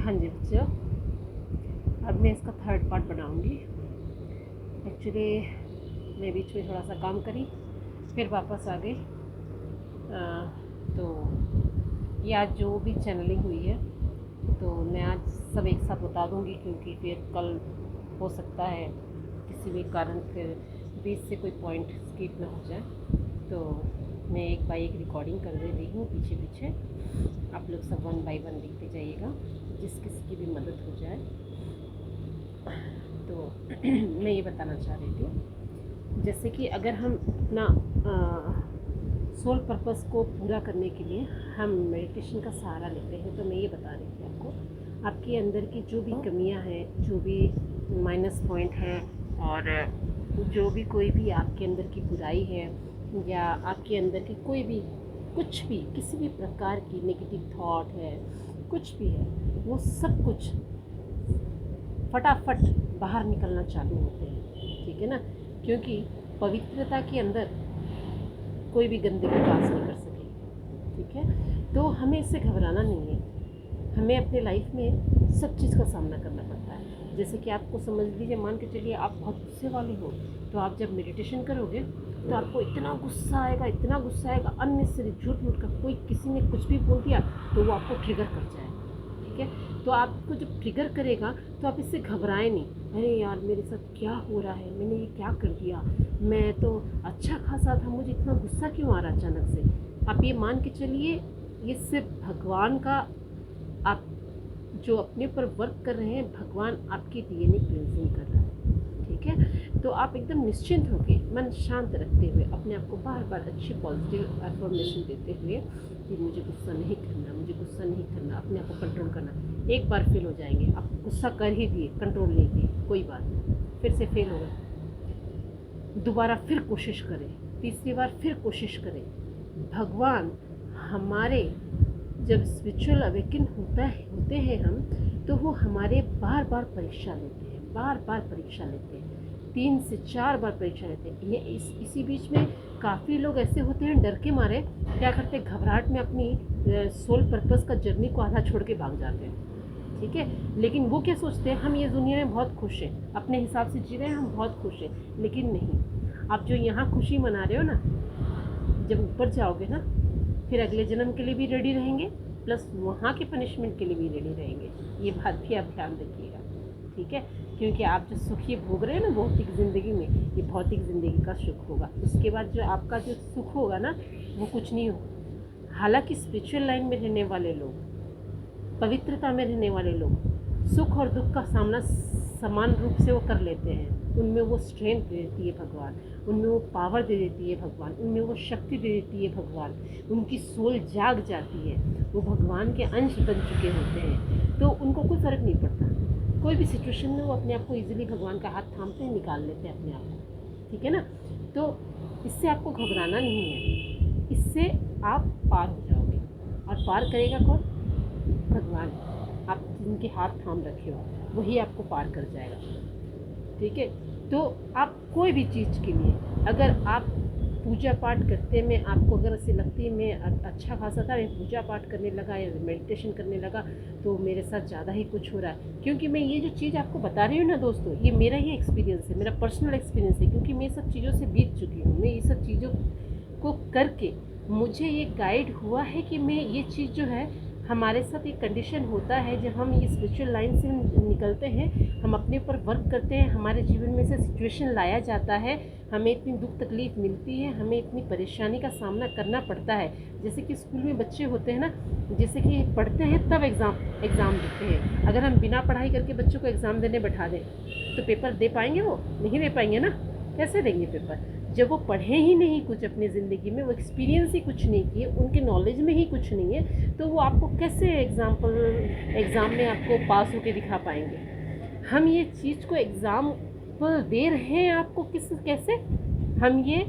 हाँ जी बच्चों, अब मैं इसका थर्ड पार्ट बनाऊंगी। एक्चुअली मैं बीच में थोड़ा सा काम करी, फिर वापस आ गई। तो ये आज जो भी चैनलिंग हुई है तो मैं आज सब एक साथ बता दूंगी, क्योंकि फिर कल हो सकता है किसी भी कारण फिर बीच से कोई पॉइंट स्किप ना हो जाए। तो मैं एक बाई एक रिकॉर्डिंग कर दे रही हूँ पीछे पीछे। आप लोग सब 1 बाय 1 देखते जाइएगा, जिस किसी की भी मदद हो जाए। तो मैं ये बताना चाह रही थी, जैसे कि अगर हम अपना सोल पर्पस को पूरा करने के लिए हम मेडिटेशन का सहारा लेते हैं, तो मैं ये बता रही थी आपको, आपके अंदर की जो भी कमियां हैं, जो भी माइनस पॉइंट है, और जो भी कोई भी आपके अंदर की बुराई है, या आपके अंदर की कोई भी कुछ भी किसी भी प्रकार की नेगेटिव थॉट है, कुछ भी है, वो सब कुछ फटाफट बाहर निकलना चालू होते हैं। ठीक है ना, क्योंकि पवित्रता के अंदर कोई भी गंदगी पास नहीं कर सकेगी। ठीक है, तो हमें इससे घबराना नहीं है। हमें अपने लाइफ में सब चीज़ का सामना करना पड़ता है। जैसे कि आपको समझ लीजिए, मान के चलिए आप बहुत गुस्से वाले हो, तो आप जब मेडिटेशन करोगे तो आपको इतना गुस्सा आएगा, इतना गुस्सा आएगा, अननेसेसरी झूठ मूठ का, कोई किसी ने कुछ भी बोल दिया तो वो आपको ट्रिगर कर जाएगा। ठीक है, तो आपको जब ट्रिगर करेगा तो आप इससे घबराएं नहीं, अरे यार मेरे साथ क्या हो रहा है, मैंने ये क्या कर दिया, मैं तो अच्छा खासा था, मुझे इतना गुस्सा क्यों आ रहा अचानक से। आप ये मान के चलिए, ये सिर्फ भगवान का, आप जो अपने पर वर्क कर रहे हैं, भगवान आपकी डीएनए क्लींजिंग कर रहा है। ठीक है, तो आप एकदम निश्चिंत होकर मन शांत रखते हुए अपने आप को बार बार अच्छी पॉजिटिव अफर्मेशन देते हुए कि मुझे गुस्सा नहीं करना, मुझे गुस्सा नहीं करना, अपने आप को कंट्रोल करना। एक बार फेल हो जाएंगे, आप गुस्सा कर ही दिए, कंट्रोल नहीं किए, कोई बात नहीं, फिर से फेल हो गए, दोबारा फिर कोशिश करें, तीसरी बार फिर कोशिश करें। भगवान हमारे जब स्पिरिचुअल अवेकन होते हैं हम, तो वो हमारे बार बार परीक्षा लेते हैं, बार बार परीक्षा लेते हैं, 3 से 4 बार परीक्षा लेते हैं। ये इसी बीच में काफ़ी लोग ऐसे होते हैं, डर के मारे क्या करते हैं, घबराहट में अपनी सोल पर्पस का जर्नी को आधा छोड़ के भाग जाते हैं। ठीक है, लेकिन वो क्या सोचते हैं, हम ये दुनिया में बहुत खुश हैं, अपने हिसाब से जी रहे हैं, हम बहुत खुश हैं। लेकिन नहीं, आप जो यहाँ खुशी मना रहे हो ना, जब ऊपर जाओगे ना, फिर अगले जन्म के लिए भी रेडी रहेंगे, प्लस वहाँ के पनिशमेंट के लिए भी रेडी रहेंगे। ये बात भी आप ध्यान रखिएगा। ठीक है, क्योंकि आप जो सुख ये भोग रहे हैं ना भौतिक ज़िंदगी में, ये भौतिक ज़िंदगी का सुख होगा। उसके बाद जो आपका जो सुख होगा ना, वो कुछ नहीं होगा। हालांकि स्पिरिचुअल लाइन में रहने वाले लोग, पवित्रता में रहने वाले लोग, सुख और दुख का सामना समान रूप से वो कर लेते हैं। उनमें वो स्ट्रेंथ दे देती है भगवान, उनमें वो पावर दे देती है भगवान, उनमें वो शक्ति दे देती है भगवान, उनकी सोल जाग जाती है, वो भगवान के अंश बन चुके होते हैं। तो उनको कोई फ़र्क नहीं पड़ता, कोई भी सिचुएशन में वो अपने आप को ईजिली भगवान का हाथ थामते हैं, निकाल लेते हैं अपने आप को। ठीक है ना, तो इससे आपको घबराना नहीं है, इससे आप पार हो जाओगे। और पार करेगा कौन? भगवान। आप जिनके हाथ थाम रखे हो वही आपको पार कर जाएगा। ठीक है, तो आप कोई भी चीज़ के लिए, अगर आप पूजा पाठ करते में आपको अगर ऐसी लगती है मैं अच्छा खासा था, मैं पूजा पाठ करने लगा या मेडिटेशन करने लगा तो मेरे साथ ज़्यादा ही कुछ हो रहा है, क्योंकि मैं ये जो चीज़ आपको बता रही हूँ ना दोस्तों, ये मेरा ही एक्सपीरियंस है, मेरा पर्सनल एक्सपीरियंस है, क्योंकि मैं सब चीज़ों से बीत चुकी हूँ। मैं ये सब चीज़ों को करके मुझे ये गाइड हुआ है कि मैं ये चीज़ जो है, हमारे साथ एक कंडीशन होता है जब हम ये स्पिरिचुअल लाइन से निकलते हैं, हम अपने ऊपर वर्क करते हैं, हमारे जीवन में से सिचुएशन लाया जाता है, हमें इतनी दुख तकलीफ़ मिलती है, हमें इतनी परेशानी का सामना करना पड़ता है। जैसे कि स्कूल में बच्चे होते हैं ना, जैसे कि पढ़ते हैं तब एग्ज़ाम देते हैं। अगर हम बिना पढ़ाई करके बच्चों को एग्ज़ाम देने बैठा दें तो पेपर दे पाएंगे? वो नहीं दे पाएंगे ना। कैसे देंगे पेपर जब वो पढ़े ही नहीं कुछ अपनी ज़िंदगी में, वो एक्सपीरियंस ही कुछ नहीं किए, उनके नॉलेज में ही कुछ नहीं है, तो वो आपको कैसे एग्ज़ाम में आपको पास होके दिखा पाएंगे। हम ये चीज़ को एग्ज़ाम्पल दे रहे हैं आपको, कैसे हम ये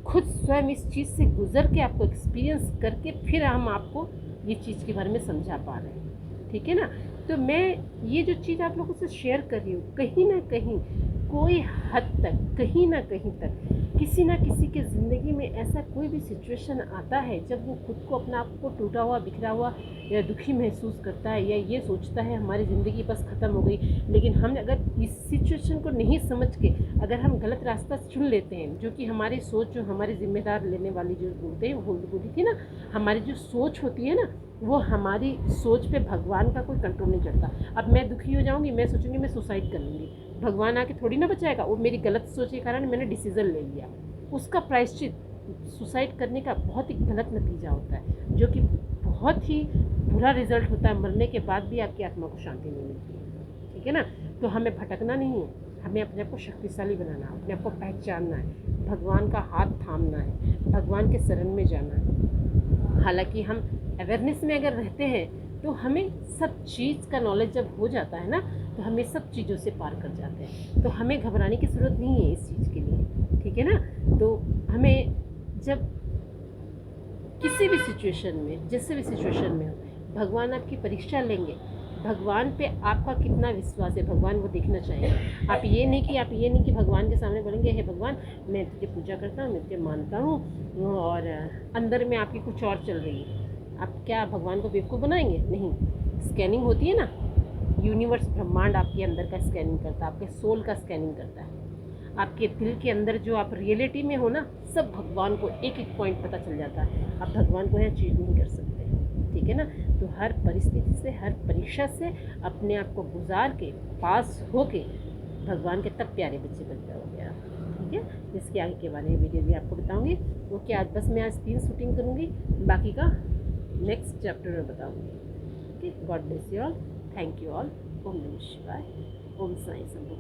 खुद स्वयं इस चीज़ से गुज़र के आपको एक्सपीरियंस करके फिर हम आपको ये चीज़ के बारे में समझा पा रहे हैं। ठीक है ना, तो मैं ये जो चीज़ आप लोगों से शेयर कर रही हूँ, कहीं ना कहीं कोई हद तक, कहीं ना कहीं तक किसी ना किसी के ज़िंदगी में ऐसा कोई भी सिचुएशन आता है जब वो खुद को अपना आप को टूटा हुआ बिखरा हुआ या दुखी महसूस करता है, या ये सोचता है हमारी ज़िंदगी बस ख़त्म हो गई। लेकिन हम अगर इस सिचुएशन को नहीं समझ के अगर हम गलत रास्ता चुन लेते हैं, जो कि हमारी सोच, जो हमारी जिम्मेदार लेने वाली जो बोलते हैं वो बोली थी ना, हमारी जो सोच होती है ना, वो हमारी सोच पे भगवान का कोई कंट्रोल नहीं करता। अब मैं दुखी हो जाऊंगी, मैं सोचूंगी मैं सुसाइड कर लूँगी, भगवान आके थोड़ी ना बचाएगा। वो मेरी गलत सोच के कारण मैंने डिसीज़न ले लिया, उसका प्रायश्चित सुसाइड करने का बहुत ही गलत नतीजा होता है, जो कि बहुत ही बुरा रिजल्ट होता है। मरने के बाद भी आपकी आत्मा को शांति नहीं मिलती है, ठीक है ना। तो हमें भटकना नहीं है, हमें अपने आप को शक्तिशाली बनाना है, अपने आप को पहचानना है, भगवान का हाथ थामना है, भगवान के शरण में जाना है। हालांकि हम अवेयरनेस में अगर रहते हैं तो हमें सब चीज़ का नॉलेज जब हो जाता है ना, तो हमें सब चीज़ों से पार कर जाते हैं। तो हमें घबराने की ज़रूरत नहीं है इस चीज़ के लिए, ठीक है ना। तो हमें जब किसी भी सिचुएशन में, जैसे भी सिचुएशन में हो, भगवान आपकी परीक्षा लेंगे। भगवान पे आपका कितना विश्वास है, भगवान वो देखना चाहेंगे। आप ये नहीं कि भगवान के सामने बोलेंगे हे भगवान मैं तुझे पूजा करता हूँ, मैं तुझे मानता हूँ, और अंदर में आपकी कुछ और चल रही है। आप क्या भगवान को बेवकूफ़ बनाएंगे? नहीं। स्कैनिंग होती है ना, यूनिवर्स ब्रह्मांड आपके अंदर का स्कैनिंग करता है, आपके सोल का स्कैनिंग करता है। आपके दिल के अंदर जो आप रियलिटी में हो ना, सब भगवान को एक एक पॉइंट पता चल जाता है। आप भगवान को यहाँ चीट नहीं कर सकते, ठीक है ना। तो हर परिस्थिति से, हर परीक्षा से अपने आप को गुजार के, पास हो के भगवान के तब प्यारे बच्चे बन जाओगे आप, ठीक है। इसके आगे के बारे में वीडियो भी आपको बताऊँगी। ओके, आज बस मैं आज 3 शूटिंग करूँगी, बाकी का नेक्स्ट चैप्टर में बताऊँगी। Okay, God bless you all, thank you all. ओम नमः शिवाय, ओम साई शंभू।